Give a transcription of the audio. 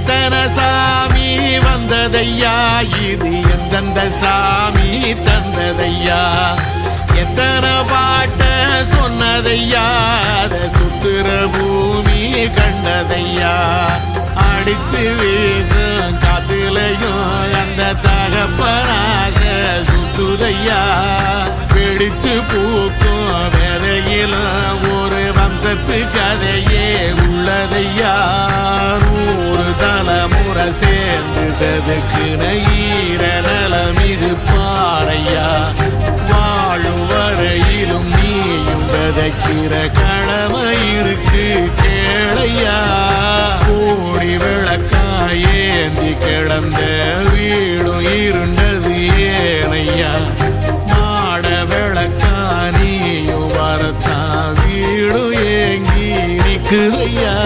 எத்தனை சாமி வந்ததையா, இது எந்தெந்த சாமி தந்ததையா, எத்தனை பாட்ட சொன்னதையா, அதை சுத்துற பூமி கண்டதையா, அடிச்சு வீசும் காத்துலையும் அந்த தகப்பனாச சுத்துதையா, வெடிச்சு பூக்கும் வேதையிலும் ஒரு வம்சத்து கதையே உள்ளதையா, 100 தலைமுறை சேர்ந்து செதுக்குன ஈர நலம் இது பாறையா, வாழும் வரையிலும் நீயும் விதைக்கிற கடமை இருக்கு கேளையா, கோடி விளக்காயேந்தி கிடந்த வீடும் இருண்டது ஏனையா, மாட விளக்கா நீயும் வரத்தான் வீடும் ஏங்கி நிக்குதையா.